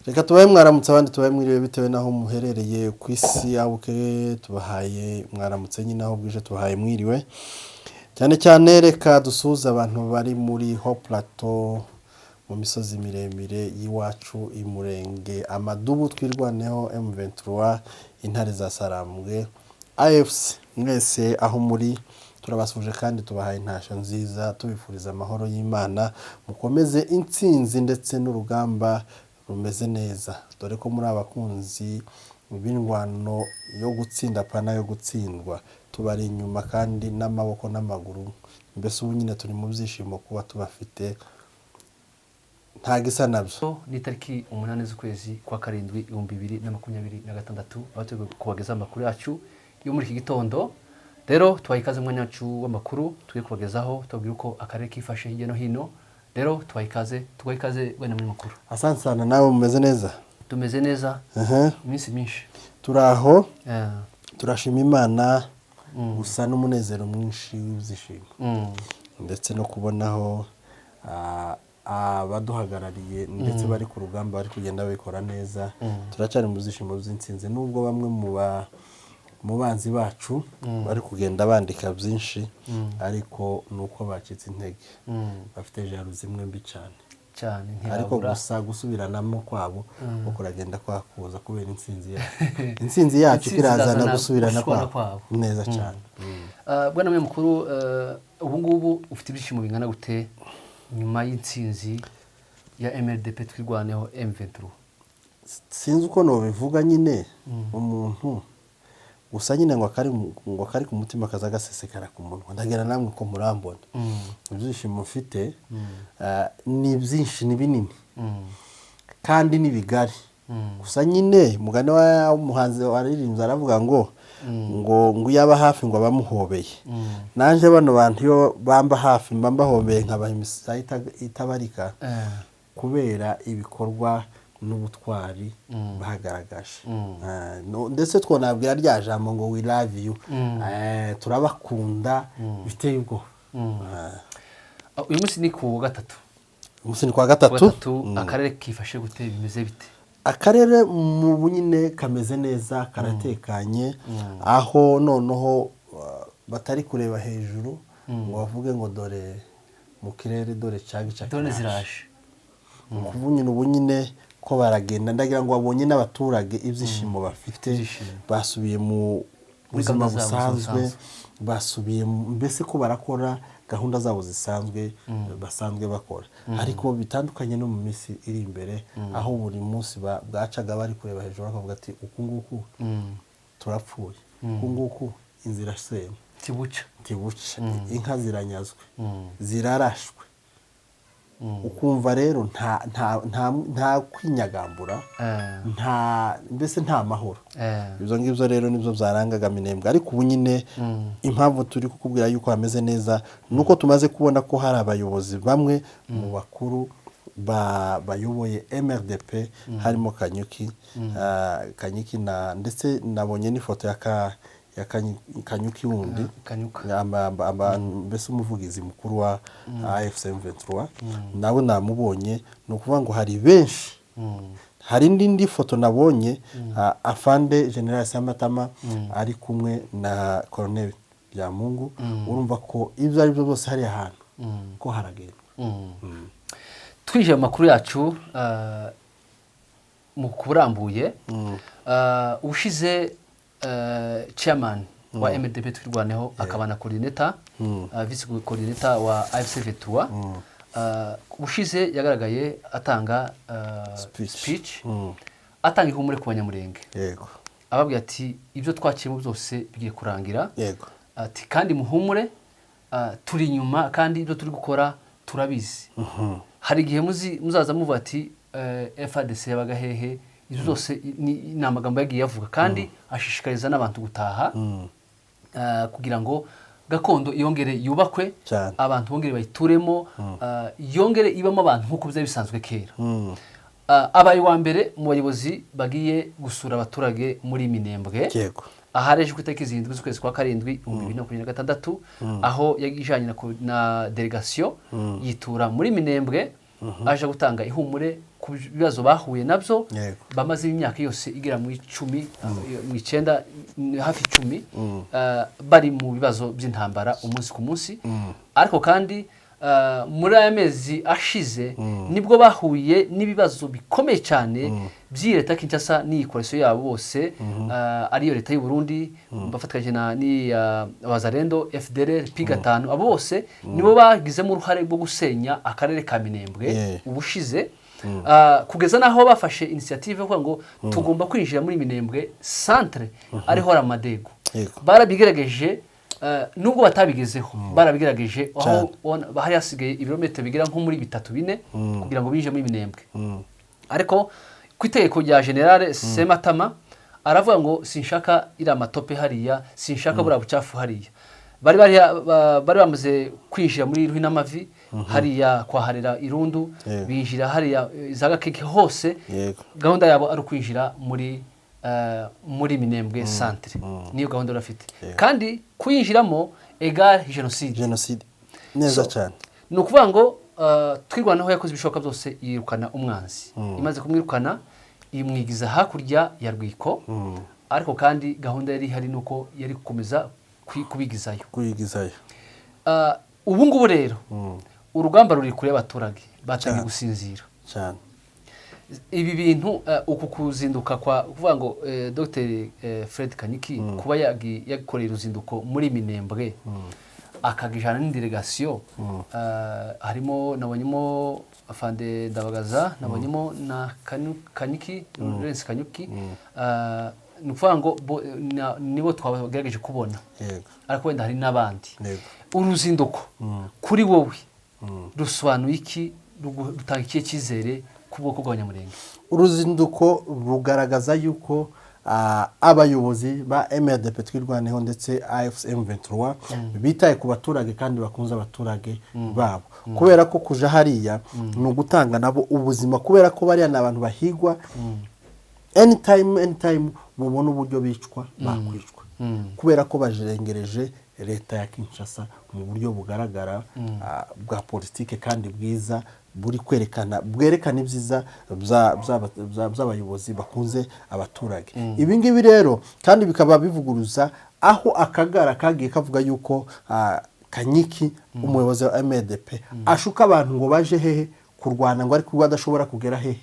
Reka tubaye mwaramutse abandi tubaye mwiriwe bitewe naho muherereye ku isi abuke tubahaye mwaramutse nyine aho bwije tubahaye mwiriwe cyane cyane reka dusuza abantu bari muri Ho Plateau mu misozi miremire y'iwacu imurenge amadubu twirwaneho M23 intare za Sarambwe AFC mwese aho muri turabasuje kandi tubahaye intasho nziza tubifuriza amahoro y'Imana mukomeze intsinzi ndetse n'urugamba rumeze neza dore ko muri abakunzi b'indwano yo gutsinda pana yo gutsindwa tubari inyuma kandi n'amaboko n'amaguru mbese ubu nyine turi mu byishimo kuba tubafite nta gisa nabyo ni tariki 8 z'ukwezi kwa karindwi 2026 aho turi kubageza amakuru yacu yo muri iki gitondo rero twayikaze mwanya wacu w'amakuru turi kubagezaho tubwira uko akarere kifashe hirya no hino rero twayikaze wena muri makuru. Asante sana nawe mumeze neza? Tumeze neza. Iminsi myinshi. Turaho. Turashima Imana gusa n'umunezero mwinshi w'izishimo. Ndetse no kubonaho abaduhagarariye ndetse bari ku rugamba bari kugenda babikora neza. Turacari mu zishimo by'intsinzi nubwo bamwe mu banzi bacu bari kugenda bandika byinshi ariko nuko bacitse intege bafite jaro zimwe mbi cyane ariko gusa gusubiranamo kwabo ukuragenda kwakuza kubera intsinzi yacu kirazana gusubirana kwabo neza cyane. Bwana mwe mukuru ubu ngubu ufite ibyishimo bingana gute nyuma y'intsinzi ya MLDP twirwaneho M23? Sinzi uko no bivuga nyine umuntu gusa nyine ngo kari ku mutima kaza gasesekara ku munwa ndagera namwe ko murambona ibyishimo mfite ni byinshi ni binini kandi ni bigari gusa nyine mugane wa umuhanzi waririmbye aravuga ngo yaba hafi ngo abamuhobeye nanje bano bantu yo bamba hafi mbamba hobeye nk'abahimisa itabarika kubera ibikorwa n'ubutwari bahagaragaje ndetse twonabwira rya jambo ngo we love you turabakunda biteye ubwo. Uyu munsi ni ku gatatu. Umunsi ni kwa gatatu. Akarere kifashe gute bimeze bite? Akarere mu bunyine kameze neza karatekanye aho noneho batari kureba hejuru ngo bavuge ngo dore mu kirere dore cyagica dore ziraje kuvunyine ubunyine ko baragenda ndagira ngo babonye n'abaturage ibyishimo bafite basubiye mu buzima busanzwe basubiye mbese ko barakora gahunda zabo zisanzwe basanzwe bakora ariko bitandukanye no mu minsi iri imbere aho buri munsi bwacaga bari kureba hejuru bakavuga ati uku nguku turapfuye uku nguku inzira sema tibuca inka ziranyazwe zirarashwe ukumva rero nta kwinyagambura mbese nta mahoro ibyo ngibyo rero nibyo byarangaga Minembwe ariko ubu nyine impamvu turi kukubwira yuko hameze neza nuko tumaze kubona ko hari abayobozi bamwe mu bakuru bayoboye MRDP harimo Kanyuki na ndetse nabonye n'ifoto ya Kanyuki wundi mbese umuvugizi mukuru wa AFC M23 nawe namubonye no kuvuga ngo hari benshi hari indi foto nabonye afande General Samatama ari kumwe na Colonel Byamungu urumva ko ibyo ari byo byose hari ahantu ko haragenda. Twije amakuru yacu mu kurambuye ushize chairman wa MLDP twirwaneho akaba na coordinator vice coordinator wa AFC M23 ushize yagaragaye atanga speech atanga ihumure ku banyamurenge yego ababwiye ati ibyo twakiyemo byose bigiye kurangira yego ati kandi muhumure turi nyuma kandi ibyo turi gukora turabizi hari igihe muzaza muvuga ati FARDC yabaga hehe ibyo byose ni amagambo yagiye yavuga kandi ashishikariza n'abantu gutaha kugira ngo gakondo yongere yubakwe abantu bongere bayituremo yongere ibamo abantu nkuko byari bisanzwe kera. Abaye wa mbere mu bayobozi bagiye gusura abaturage muri Minembwe ahareje ku itariki 7 z'ukwezi kwa karindwi 2026 aho yagijanye na delegation yitura muri Minembwe aje gutanga ihumure ku bibazo bahuye nabyo Yego. bamaze imyaka yose igera mu 10 mu 9 hafi 10 bari mu bibazo by'intambara umunsi ku munsi ariko kandi muri aya mezi ashize nibwo bahuye n'ibibazo bikomeye cyane by'Leta Kinshasa n'ikoresho yabo bose ariyo Leta y'u Burundi bafatanyije ni Wazalendo FDLR P5 abo bose nibo bagizemo uruhare rwo gusenya akarere ka Minembwe ubushize kugeza naho bafashe initiative kuvuga ngo tugomba kwinjira muri Minembwe centre ariho Ramadego barabigerageje nubwo batabigezeho barabigerageje aho bahari hasigaye ibirometero bigera nko muri 3-4 kugira ngo binje muri Minembwe ariko kwitegeko rya General Sematama aravuga ngo sinshaka ira matope hariya sinshaka bura bucafu hariya bari bamaze kwinjira muri Ruhinamavi hariya kwaharira Irundu binjira hariya Zagakeke hose gahunda yabo ari kwinjira muri Minembwe centre niyo gahunda rafite kandi kuyinjiramo egal genocide neza cyane no kuvuga ngo twirwanaho yakoze ibishoboka byose yirukana umwanzi imaze kumwirukana imwigiza hakurya ya Rwiko ariko kandi gahunda yari hari nuko yari gukomeza kubigizayo ubu ngubu rero urugamba ruri kure y'abaturage batangiye gusinzira cyane ibi bintu uku kuzinduka kwa kuvuga ngo Dr Fred Kanyiki kuba yagikorera uruzinduko muri Minembwe akagijana n'indelegation harimo nabonyemo afande Ndabagaza nabonyemo na Kanyiki Lawrence Kanyuki nukuvuga ngo nibo twagerageje kubona ariko wenda hari n'abandi uruzinduko kuri wowe rusobanuye iki rutanga ikihe cyizere kubwoko bw'abanyamurenge uruzinduko rugaragaza yuko abayobozi ba MRDP twirwaneho ndetse AFCM 23 bitaye ku baturage kandi bakunze abaturage babo kubera ko kuja hariya no gutanga nabo ubuzima kubera ko bari n'abantu bahigwa anytime mubona uburyo bicwa bakwicwa kubera ko bajerengereje Leta ya Kinshasa mu buryo bugaragara bwa politike kandi bwiza buri bwerekana ibyiza by'abayobozi bakunze abaturage ibi ngibi rero kandi bikaba bivuguruza aho akagara kagiye kavuga yuko Kanyiki umuyobozi wa MRDP ashuka abantu ngo baje hehe kurwana ngo ariko adashobora kugera hehe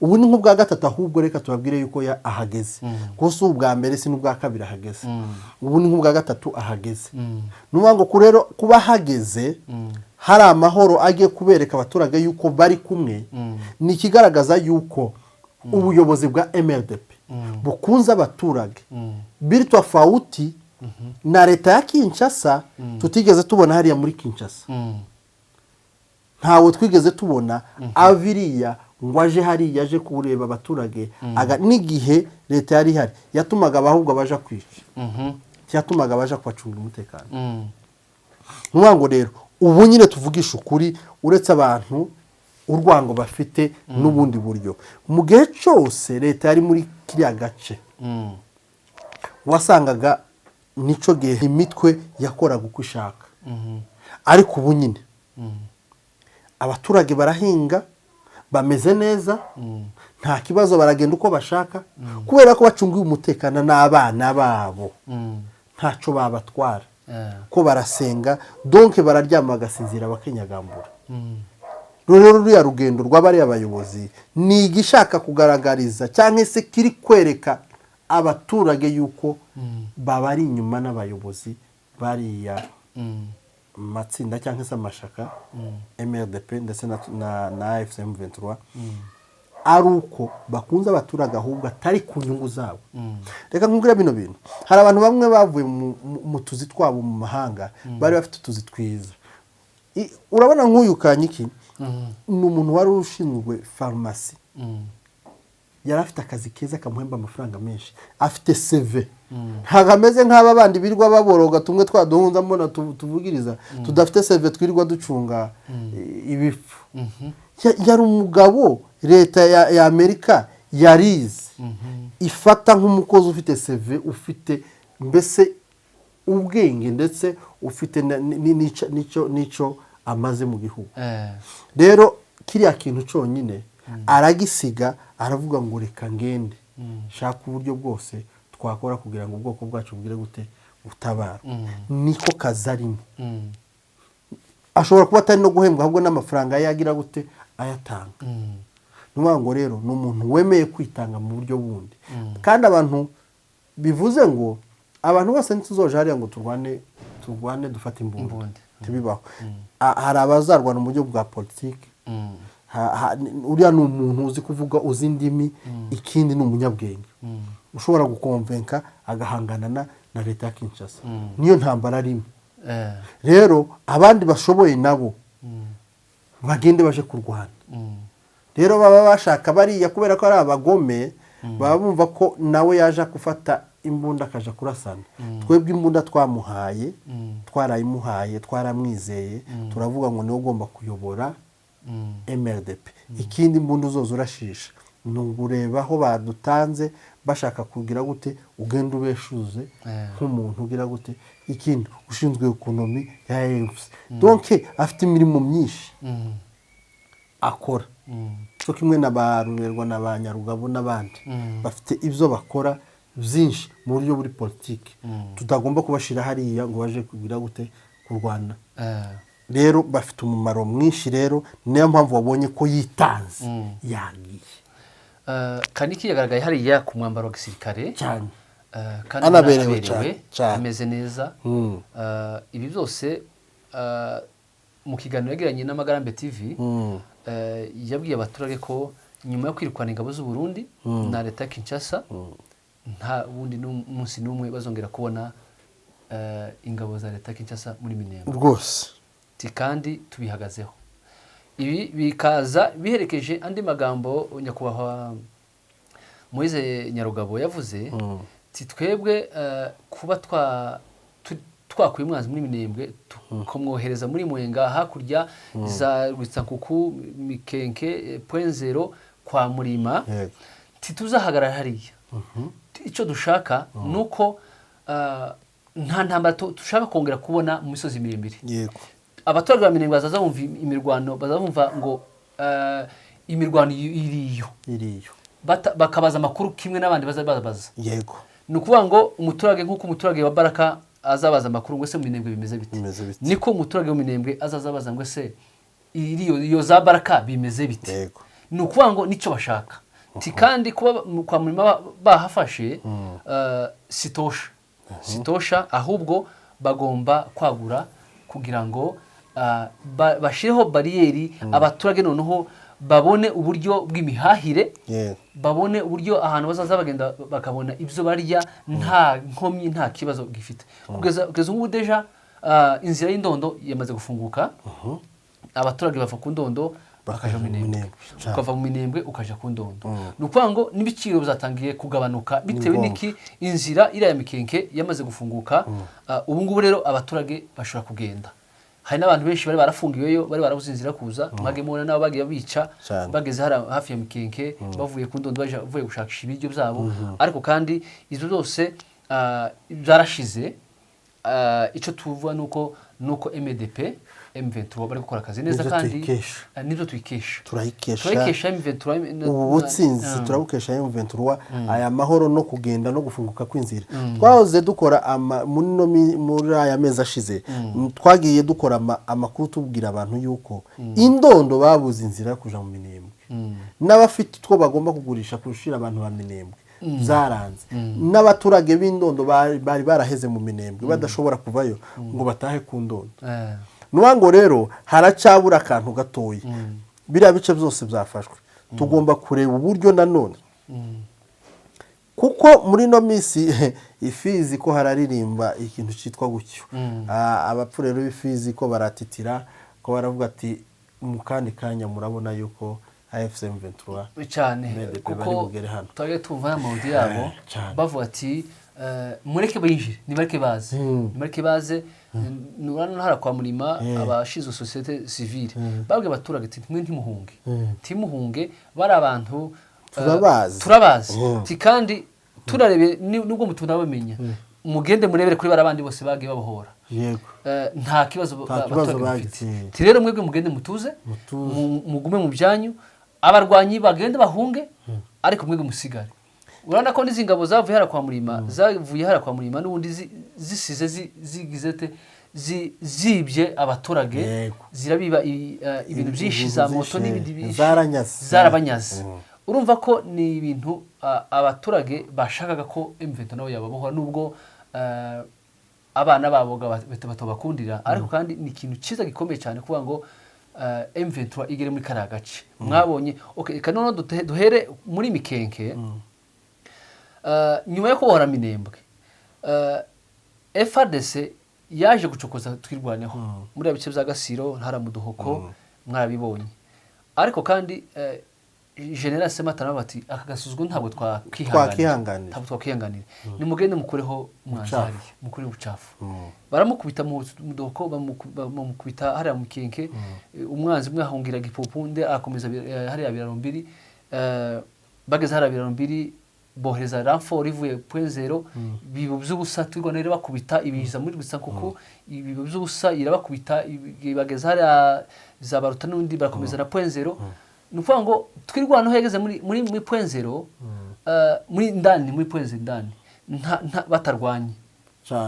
ubu ni nk'ubwa gatatu ahubwo reka tubabwire yuko ahageze gusa ubwa mbere si n'ubwa kabiri ahageze ubu ni nk'ubwa gatatu ahageze nuvuga ngo rero kuba hageze hari amahoro agiye kubereka abaturage yuko bari kumwe ni kigaragaza yuko ubuyobozi bwa MRDP bukunze abaturage biri tofauti na Leta ya Kinshasa tutigeze tubona hariya muri Kinshasa ntawe twigeze tubona aviriya ngo aje hari yaje kureba abaturage n'igihe Leta yari hari yatumaga abahubwo baje kwica yatumaga baje kwacunga umutekano ngo rero ubu nyine tuvugisha ukuri uretse abantu urwango bafite n'ubundi buryo mu gihe cyose Leta yari muri kiriya gace wasangaga nico gihe imitwe yakoraga uko ishaka ariko ubu nyine abaturage barahinga bameze neza nta kibazo baragenda uko bashaka kubera ko bacungiye umutekano n'abana babo ntaco babatwara ko barasenga donc bararyama bagasinzira bakenyagambura rero ruriya rugendo rw'abari abayobozi ni igishaka kugaragariza cyangwa se kiri kwereka abaturage yuko babari inyuma n'abayobozi bariya matsinda cyangwa se amashaka MRDP ndetse na AFCM 23 ari uko bakunze abaturage ahubwo atari ku nyungu zabo reka nkubwira bino bintu hari abantu bamwe bavuye mu tuzi twabo mu mahanga bari bafite utuzi twiza urabona nk'uyu Kanyiki ni umuntu wari ushinzwe farumasi yari afite akazi keza kamuhemba amafaranga menshi afite CV ntabwo ameze nk'aba bandi birirwa baboroga tumwe twaduhunza mbona tuvugiriza tudafite CV twirirwa ducunga ibifu yari umugabo Leta ya Amerika yarize ifata nk'umukozi ufite CV ufite mbese ubwenge ndetse ufite nico amaze mu gihugu rero kiriya kintu cyonyine aragisiga aravuga ngo reka ngende shaka uburyo bwose twakora kugira ngo ubwoko bwacu bugire gute butabara niko kazi arimo ashobora kuba atari no guhembwa ahubwo n'amafaranga yagira gute ayatanga nuvuga ngo rero ni umuntu wemeye kwitanga mu buryo bundi kandi abantu bivuze ngo abantu bose ntituzoje hariya ngo turwane dufate imbunda tubibaho hari abazarwana mu buryo bwa politiki uriya ni umuntu uzi kuvuga uzi indimi ikindi ni umunyabwenge ushobora gukonvenka agahangana na leta ya Kinshasa niyo ntambara arimo rero abandi bashoboye nabo bagende baje kurwana rero baba bashaka bariya kubera ko ari abagome baba bumva ko nawe yaje gufata imbunda akaja kurasana twebwe imbunda twamuhaye twarayimuhaye twaramwizeye turavuga ngo niwe ugomba kuyobora MRDP ikindi imbunda uzoza urashisha ni ugureba aho badutanze bashaka kugira gute ugenda ubeshuze nk'umuntu ugira gute ikindi ushinzwe ekonomi ya AFC donc afite imirimo myinshi akora cyo kimwe na ba Ruberwa na ba Nyarugabo n'abandi bafite ibyo bakora byinshi mu buryo buri politiki tutagomba kubashira hariya ngo baje kugira gute kurwana rero bafite umumaro mwinshi rero niyo mpamvu wabonye ko yitanze yagiye Kaniki yagaragaye hariya ku mwambaro wa gisirikare cyane kandi anaberewe ameze neza ibi byose mu kiganiro yagiranye n'Amagarambe TV yabwiye abaturage ko nyuma yo kwirukana ingabo z'u Burundi na leta ya Kinshasa nta wundi n'umunsi n'umwe bazongera kubona ingabo za leta ya Kinshasa muri Minembwe rwose kandi tubihagazeho ibi bikaza biherekeje andi magambo nyakubahwa Moise Nyarugabo yavuze twebwe kuba twakuye umwanzi muri Minembwe tukamwohereza muri Mwenga hakurya za Rwitsankuku Mikenke .0 kwa Murima tituzahagarara hariya icyo dushaka nuko nta ntambara dushaka kongera kubona mu misozi miremire yego abaturage ba Minembwe bazazumva imirwano bazumva ngo imirwano iriyo bakabaza amakuru kimwe n'abandi bazabaza yego nukuvuga ngo umuturage nk'uko umuturage wa Baraka azabaza amakuru ngo se mu Minembwe bimeze bite niko umuturage wa Minembwe azabaza ngo se iyo za Baraka bimeze bite yego nukuvuga ngo nico bashaka kandi kuba kwa Murima bahafashe sitosha ahubwo bagomba kwagura kugira ngo bashireho bariyeri abaturage noneho babone uburyo bw'imihahire babone uburyo ahantu bazaza bagenda bakabona ibyo barya nta nkomyi nta kibazo gifite kugeza ubu deja inzira y'indondo yamaze gufunguka abaturage bava ku ndondo bakaja mu Minembwe ukava mu Minembwe ukaja ku ndondo nukuvuga ngo n'ibiciro bizatangiye kugabanuka bitewe n'iki inzira iriya ya Mikenke yamaze gufunguka ubu ngubu rero abaturage bashobora kugenda hari n'abantu benshi bari barafungiweyo bari barabuze inzira kuza mwagemona nabo bagiye bica bageze hafi ya Mikenke bavuye ku ndondo bavuye gushakisha ibiryo byabo ariko kandi izo zose zarashize icyo tuvuga nuko MDP M23 bari gukora akazi neza kandi nibyo turayikesha M23 ubu butsinzi turabukesha M23 aya mahoro no kugenda no gufunguka kw'inzira twahoze dukora muri aya mezi ashize twagiye dukora amakuru tubwira abantu yuko indondo babuze inzira yo kuja mu Minembwe n'abafite utwo bagomba kugurisha kurushira abantu ba Minembwe zaranze n'abaturage b'indondo bari baraheze mu Minembwe badashobora kuvayo ngo batahe ku ndondo nuwango rero haracyabura akantu gatoyi biriya bice byose byafashwe tugomba kureba uburyo nanone kuko muri no misi ifizi ko hararirimba ikintu cyitwa gucyo abapfurero b'ifizi ko baratitira ko baravuga ati mu kandi kanya murabona yuko AFC M23 cyane kuko twaje tuva mu ndi yabo bavuga ati mureke binjire nibareke baze nurana hara kwa Murima abashizo societe civile babwe abaturage ati mwe ntimuhunge bari abantu turabazi kandi turarebe nubwo mutunda bamenya mugende murebere kuri barabandi bose bagiye babohora yego nta kibazo Nta kibazo abaturage bagize. bafite rero mwebwe mugende mutuze mugume mu byanyu abarwanyi bagende bahunge ariko mwebwe musigare urabona ko n'izi ngabo zavuye hara kwa Murima n'ubundi zisize zigize te zibye abaturage Yego. zirabiba ibintu byinshi za moto n'ibindi byinshi zarabanyaze urumva ko ni ibintu abaturage bashakaga ko M23 nabo yababohora nubwo abana babo batobakundira ariko kandi ni ikintu cyiza gikomeye cyane kuvuga ngo M23 igere muri kariya gace mwabonye okay kanone duhere muri Mikenke nyuma yo kubohora Minembwe FARDC yaje gucokoza twirwaneho muri abice bya Gasiro ntaramuduhoko mwabibonye ariko kandi General Sematana bati aka gasuzuguro ntabwo twakwihanganira ni mugende mukoreho umwanzari mukore ubucafu baramukubita mu doko bamukubita hariya mu Kenke umwanzi mwahungira gipopunde akomeza hariya Birarumbiri bageze hariya Birarumbiri bohereza ranfort ivuye point 0 bibo by'ubusa twirwa nere bakubita ibiza muri gusa kuko ibibo by'ubusa irabakubita bageze hariya za baruta n'undi bakomeza na point 0 nuvuga ngo twirwana hegeze muri point 0 muri ndani muri point 0 ndani nta batarwanye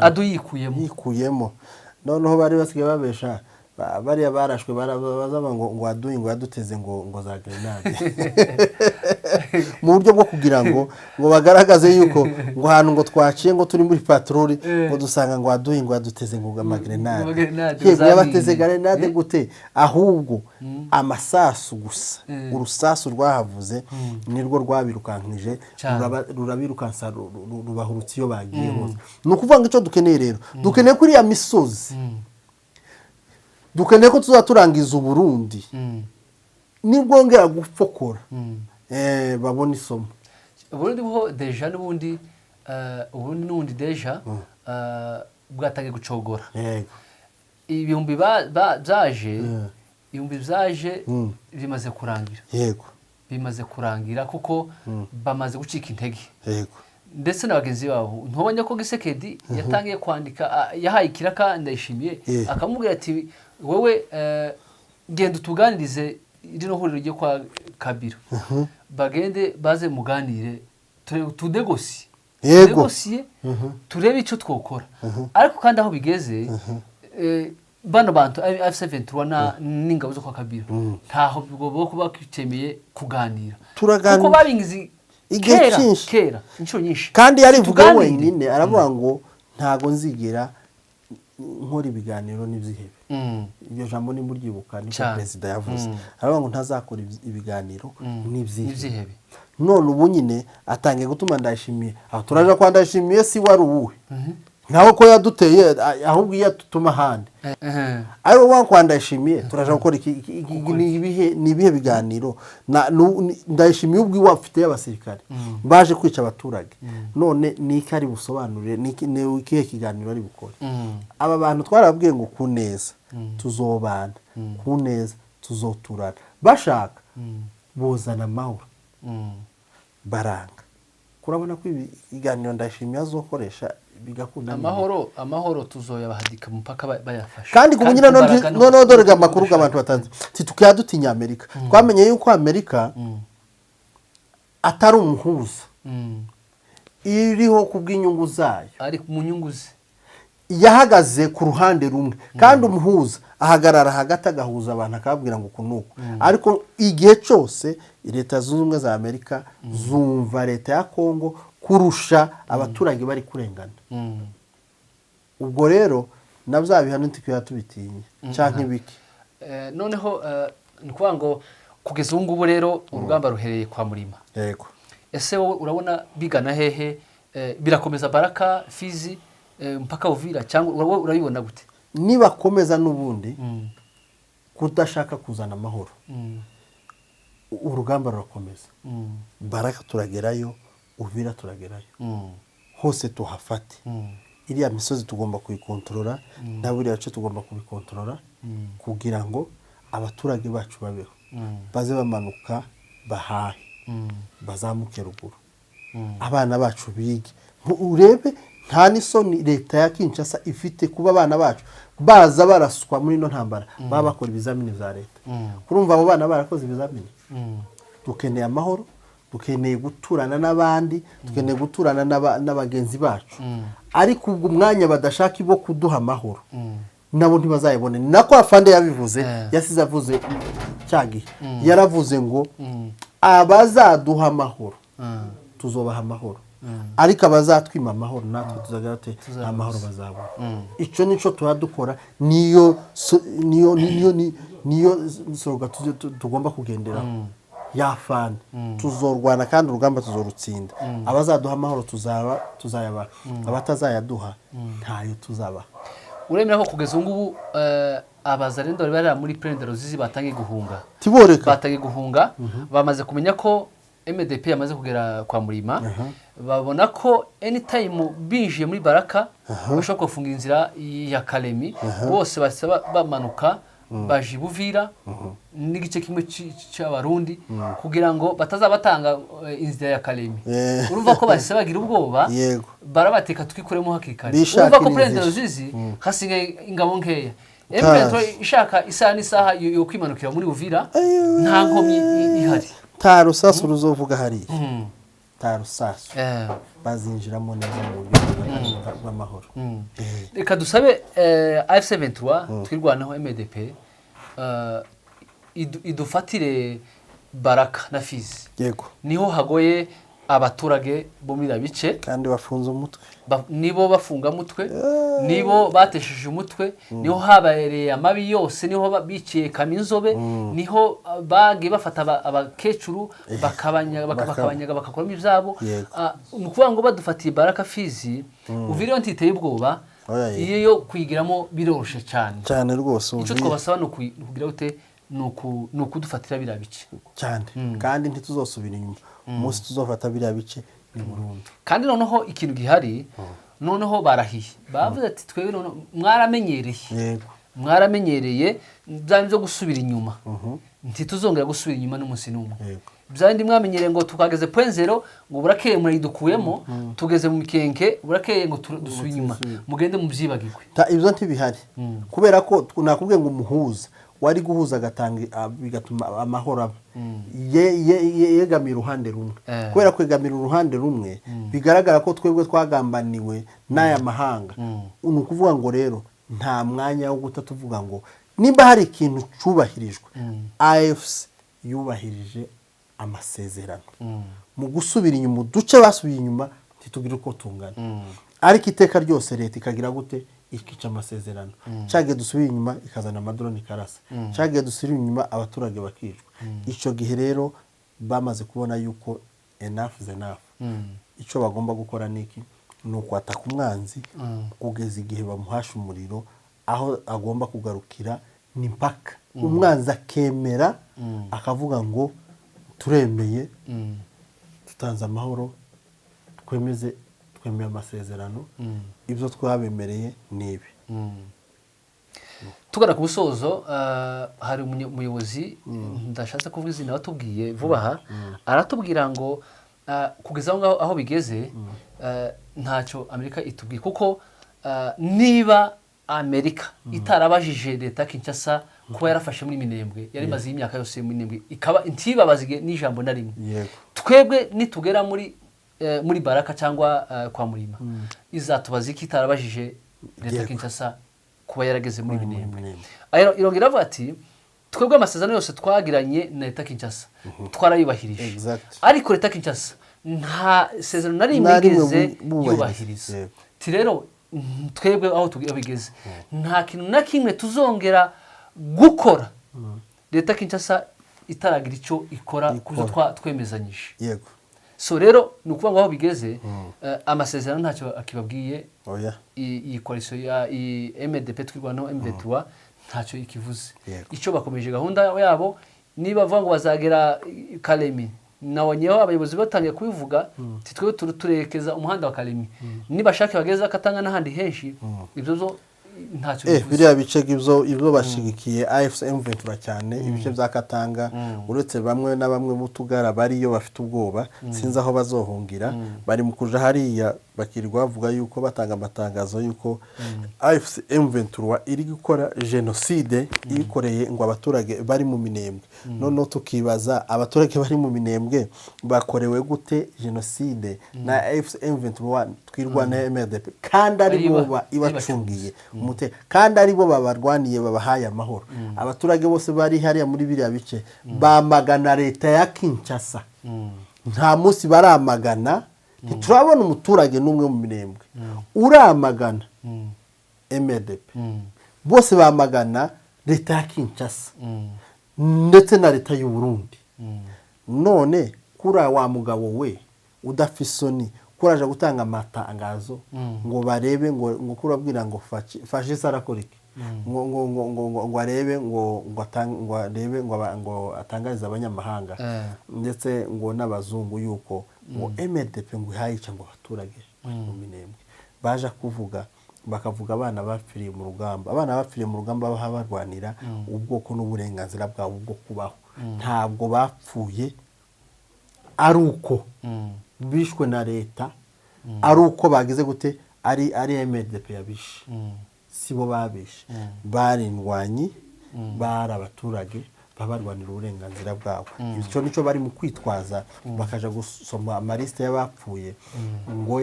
adu yikuyemo noneho bari basigaye babesha bariya barashwe bazaba ngo aduye ngo yaduteze ngo za grenade mu buryo bwo kugira ngo bagaragaze yuko ngo hano ngo twaciye ngo turi muri patroli ngo dusanga ngo aduye ngo yaduteze ngo ama grenade yego yabateze grenade gute ahubwo amasasu gusa urusasu rwahavuze nirwo rwabirukankije rurabirukansa rubahurutse iyo bagiye hose nukuvuga ngo ico dukeneye rero dukeneye kuri ya misozi dukeneye ko tuzaturangiza Burundi nibwongera gupfokora babona isomo Burundi ho deja n'ubundi n'ubundi deja bwatangiye gucogora yego ibihumbi byaje bimaze kurangira yego bimaze kurangira kuko bamaze gucika intege yego ndetse n'abagenzi babo ntubonye ko Gisekedi yatangiye kwandika yahaye Kiraka Ndayishimiye akamubwira ati wowe genda tuganirize rino huriro ryo kwa Kabira bagende baze muganire tudegosi negosiye turebe icyo twokora ariko kandi aho bigeze bano bantu F23 n'ingabo zo kwa Kabira ntaho bwo kuba kitemeye kuganira kuko babingizi kera inshuro nyinshi kandi yarivuga wenyine aravuga ngo ntago nzigera nkora ibiganiro n'ibyihebe iryo jambo ni muryibuka niko president yavuze aravuga ngo ntazakora ibiganiro n'ibyihebe none ubu nyine atangiye gutuma Ndayishimiye aho turaje kwa Ndayishimiye si wari uwe ntaho ko yaduteye ahubwo iyo tutuma handi ayo wa Ndayishimiye turaje gukora nibihe biganiro Ndayishimiye ubwo wafite abasirikare baje kwica abaturage none niki ari busobanurire niki ikihe kiganiro ari bukora aba bantu twarabwiye ngo kuneza tuzobana kuneza tuzoturana bashaka bozana amahoro baranga kurabona ko ibiganiro Ndayishimiye azokoresha bigakunda amahoro tuzoyabahadika mpaka bayafasha kandi kubunyira none dorega amakuru y'abantu batanze tukiyadutinya Amerika twamenye yuko Amerika atari umuhuza iriho kubw'inyungu zayo ari mu nyungu ze yahagaze ku ruhande rumwe kandi umuhuza ahagarara hagati agahuza abantu akabwira ngo kunuko ariko igihe cyose leta zunze ubumwe za Amerika zumva leta ya Kongo kurusha abaturage bari kurengana ubwo rero nabyo ntikwiye tubitinya cyangwa ibiki noneho ni ukuvuga ngo kugeza ubu ngubu rero urugamba ruhereye kwa Murima yego ese wowe urabona bigana hehe birakomeza Baraka Fizi mpaka Uvira cyangwa urabibona gute nibakomeza n'ubundi kudashaka kuzana amahoro urugamba rurakomeza Baraka turagerayo Uvira turagerayo hose tuhafate iriya misozi tugomba kuyikontorora na buriya cyo tugomba kubikontorora kugira ngo abaturage bacu babeho baze bamanuka bahahe bazamuke ruguru abana bacu bige urebe nta n'isoni leta ya Kinshasa ifite kuba abana bacu baza baraswa muri ino ntambara baba bakora ibizamini vya leta. Kurumva abo bana barakoze ibizamini. Dukeneye amahoro, dukeneye guturana n'abandi, dukeneye guturana n'abagenzi bacu. Ariko ubwo umwanya badashaka ibo kuduha amahoro nabo ntibazayibone. Nako afande yabivuze, yasize avuze cyagihe yaravuze ngo abazaduha amahoro tuzobaha amahoro, ariko abazatwima amahoro natwe tuzagate amahoro bazabona. Ico nico turadukora, niyo soga tugomba kugenderaho. Yafana tuzorwana kandi urugamba tuzorutsinda. Abazaduha amahoro tuzayaba, abatazayaduha ntayo tuzaba. Uremera ko kugeza ngubu abazarendo bari muri Plaine Ruzizi batangiye guhunga. Tiboreka Batangiye guhunga, bamaze kumenya ko MDP yamaze kugera kwa Murima. Babona ko anytime binjiye muri Baraka bashobora kufunga inzira ya Kalemi, bose basaba bamanuka baje Buvira n'igice kimwe cy'abarundi kugira ngo batazabatanga inzira ya Kalemi. Urumva ko bahise bagira ubwoba, barabateka twikuremo hakikari. Urumva ko Plaine Ruzizi hasigaye ingabo nkeya. M23 ishaka isaha n'isaha yo kwimanukira muri Buvira, nta nkomyi ihari. Ta rusasu ruzovuga hari. Ta rusasu bazinjiramo neza mu buryo bw'amahoro. Reka dusabe AFC 23 twirwanaho MDP idufatire Baraka na Fizi. Yego. Niho hagoye abaturage bo muri bice kandi bafunze umutwe. Nibo bafunga mutwe, nibo batesheje umutwe, niho habereye amabi yose, niho biciye Kaminzobe, niho bagi bafata abakecuru bakabanyaga bakakoramo ibyabo. Nukuvuga ngo badufatiye Baraka Fizi, Uvira ntiteye ubwoba, iyo kwigiramo biroroshe cyane rwose. Icyo twabasaba no kugira ute nukudufatira birabice cyane, kandi ntituzosubira inyuma. Umunsi tuzofata birabice ni Burundi. Kandi noneho ikintu gihari, noneho barahiye bavuze ati twebwe none mwaramenyereye byari byo gusubira inyuma, ntituzongera gusubira inyuma n'umunsi n'umwe. Byandi mwamenyereye ngo tukageze point zero, ngo burakeye muridukuyemo, tugeze mu mikenke burakeye ngo dusubira inyuma, mugende mubyibagirwe. Ibyo ntibihari kubera ko nakubwiye ngo umuhuza wari guhuza gatanga bigatuma amahoro aba yegamira uruhande rumwe. Kubera kwegamira uruhande rumwe bigaragara ko twebwe twagambaniwe n'aya mahanga. Ukuvuga ngo rero nta mwanya wo gutatuvuga ngo nimba hari ikintu cyubahirijwe, AFC yubahirije amasezerano. Mu gusubira inyuma duce basubiye inyuma ntitugira uko tungana, ariko iteka ryose leta ikagira gute ikica amasezerano. Cyage dusubira inyuma ikazana amadrone karasa, cyage dusubira inyuma abaturage bakicwa. Ico gihe rero bamaze kubona yuko enough is enough. Ico bagomba gukora niki nuko ataka umwanzi kugeza igihe bamuhasha umuriro aho agomba kugarukira ni mpaka umwanzi akemera akavuga ngo turemeye tutanze amahoro, twemeye amasezerano, ibyo twabemereye nibi. Tugana ku busozo, hari umuyobozi ndashatse kuvuga izina watubwiye vuba aha, aratubwira ngo kugeza aho bigeze ntacyo Amerika itubwiye, kuko niba Amerika itarabajije leta Kinshasa kuba yarafashe muri Minembwe, yari maze imyaka yose muri Minembwe, ikaba ntibabazige n'ijambo na rimwe, twebwe nitugera muri Baraka cyangwa kwa Murima izatubaza iki itarabajije leta Kinshasa kuba yarageze muri Minembwe. Irongera avuga ati twebwe amasezerano yose twagiranye na leta Kinshasa twarayubahirije, ariko leta Kinshasa nta sezerano na rimwe igeze yubahiriza. Rero twebwe aho tugeze nta kintu na kimwe tuzongera gukora leta Kinshasa itaragira icyo ikora kuzo twemezanyije. Yego. So rero nukuvuga ngo aho bigeze amasezerano ntacyo akibabwiye. Iyi coalition ya MDP twirwanaho M23 ntacyo ikivuze. Icyo bakomeje gahunda yabo, niba bavuga ngo bazagera Kalemi, nabonyeho abayobozi batangiye kubivuga titwe turekeza umuhanda wa Kalemi, niba shaka bageza Katanga n'ahandi henshi, ibyo zo ntacyo bivuze. biriya bice ibyo bashigikiye AFC M23 cyane ibice bya Katanga uretse bamwe na bamwe b'utugara bariyo bafite ubwoba sinzi aho bazohungira bari mu kuja hariya bakirirwa bavuga yuko batanga amatangazo yuko AFC M23 iri gukora genocide ikoreye ngo abaturage bari mu Minembwe none tukibaza abaturage bari mu Minembwe bakorewe gute genocide na AFC M23 twirwa na MRDP kandi ari bo ibacungiye kandi ari bo babarwaniye babahaye amahoro abaturage bose bari hariya muri biriya bice bamagana leta ya Kinshasa nta munsi baramagana ntiturabona umuturage n'umwe mu Minembwe uramagana MRDP bose bamagana leta ya Kinshasa ndetse na leta y'u Burundi none kura wa mugabo we udafisoni kuraje gutanga amatangazo ngo barebe ngo kurabwira ngo fashe sarakorike ngo arebe ngo atangariza abanyamahanga ndetse ngo n'abazungu yuko ngo MRDP ngo ihayica ngo abaturage mu Minembwe baje kuvuga bakavuga abana bapfiriye mu rugamba baha barwanira ubwoko n'uburenganzira bwabo bwo kubaho ntabwo bapfuye ari uko bishwe na leta ari uko bagize gute ari MRDP yabishe sibo babishe barindwanyi bari abaturage babarwanira uburenganzira bwabo icyo nico bari mu kwitwaza bakaja gusoma amaliste y'abapfuye ngo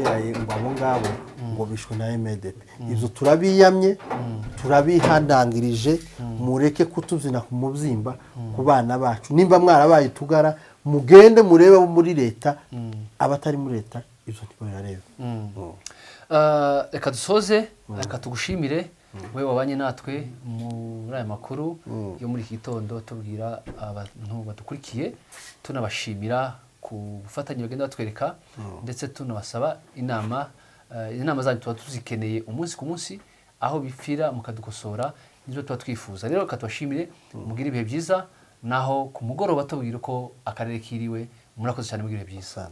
abo ngabo ngo bishwe na MRDP ivyo turabiyamye turabihandangirije mureke kutuzina ku mubyimba ku bana bacu nimba mwarabaye tugara mugende murebe muri leta abatari muri leta ivyo ntibo yareba reka dusoze reka tugushimire we wabanye natwe muri aya makuru yo muri iki gitondo tubwira abantu badukurikiye tunabashimira ku bufatanye bagenda batwereka ndetse tunabasaba inama zanyu tuba tuzikeneye umunsi ku munsi aho bipfira mukadukosora nibyo tuba twifuza rero reka tubashimire mugire ibihe byiza naho ku mugoroba tubwira ko akarere kiriwe murakoze cyane mugire ibihe byiza.